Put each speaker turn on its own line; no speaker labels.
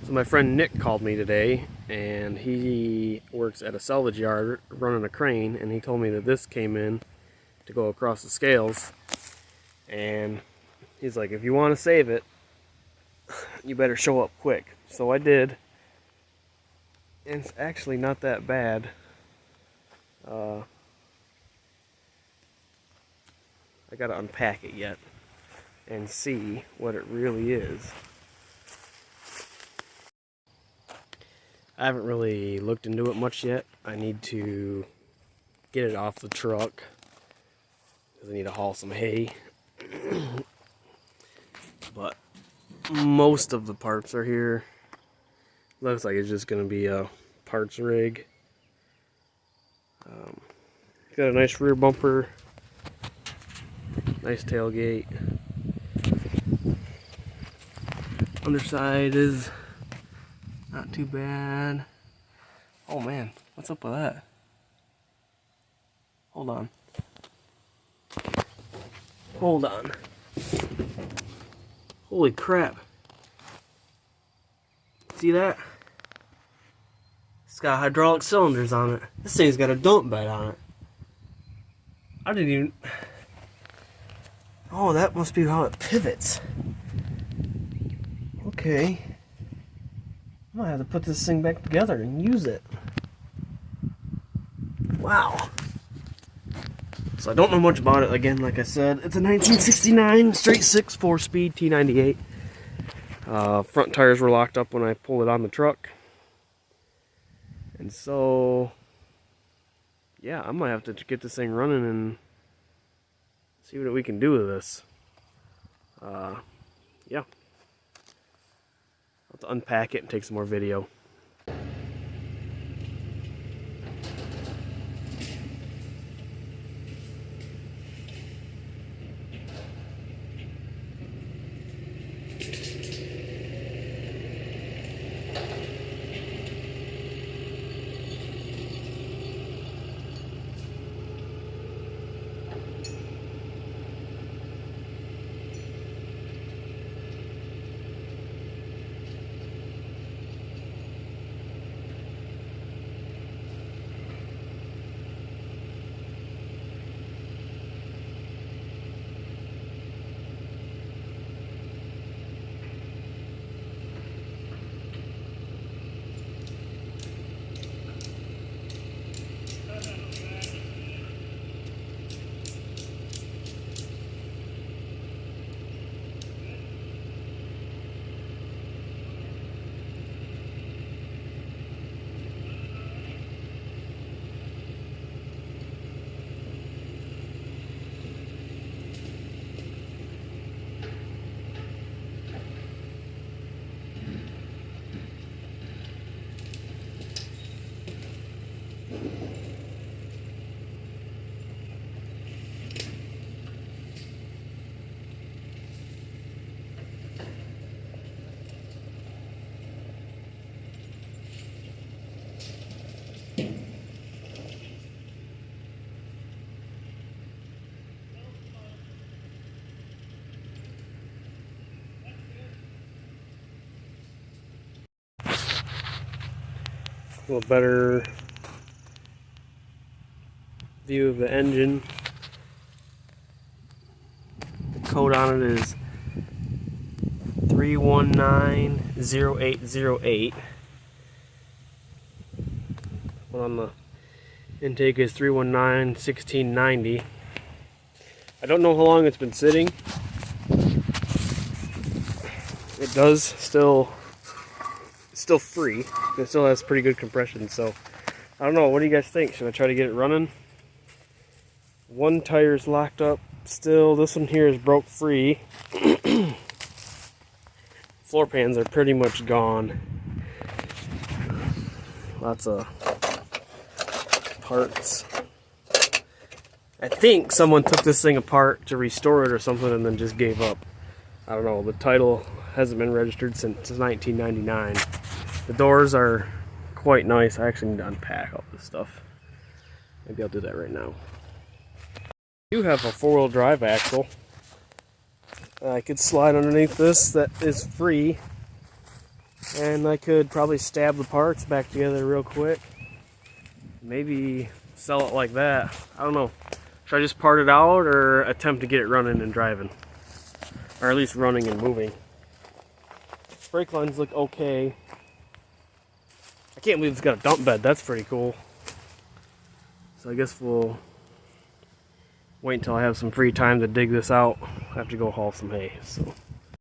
So my friend Nick called me today, and he works at a salvage yard running a crane, and he told me that this came in to go across the scales, and he's like, if you want to save it, you better show up quick. So I did, and it's actually not that bad. I gotta unpack it yet and see what it really is. I haven't really looked into it much yet. I need to get it off the truck because I need to haul some hay. But most of the parts are here. Looks like it's just going to be a parts rig. Got a nice rear bumper, nice tailgate. Underside is not too bad. Oh man, what's up with that? Hold on. Hold on. Holy crap. See that? It's got hydraulic cylinders on it. This thing's got a dump bed on it. I didn't even... Oh, that must be how it pivots. Okay. I'm gonna have to put this thing back together and use it. Wow. So I don't know much about it. Again, like I said, it's a 1969 straight 6 4-speed T98. Front tires were locked up when I pulled it on the truck. And so, yeah, I might have to get this thing running and see what we can do with this. Yeah. I'll have to unpack it and take some more video. A little better view of the engine. The code on it is 3190808. One on the intake is 3191690. I don't know how long it's been sitting. It does still free. It still has pretty good compression, so I don't know. What do you guys think? Should I try to get it running? One tire's locked up still. This one here is broke free. Floor pans are pretty much gone. Lots of parts. I think someone took this thing apart to restore it or something and then just gave up. I don't know. The title hasn't been registered since 1999. The doors are quite nice. I actually need to unpack all this stuff. Maybe I'll do that right now. I do have a 4-wheel drive axle. I could slide underneath this. That is free. And I could probably stab the parts back together real quick. Maybe sell it like that. I don't know. Should I just part it out or attempt to get it running and driving? Or at least running and moving. Brake lines look okay. I can't believe it's got a dump bed. That's pretty cool. So I guess we'll wait until I have some free time to dig this out. I have to go haul some hay. So.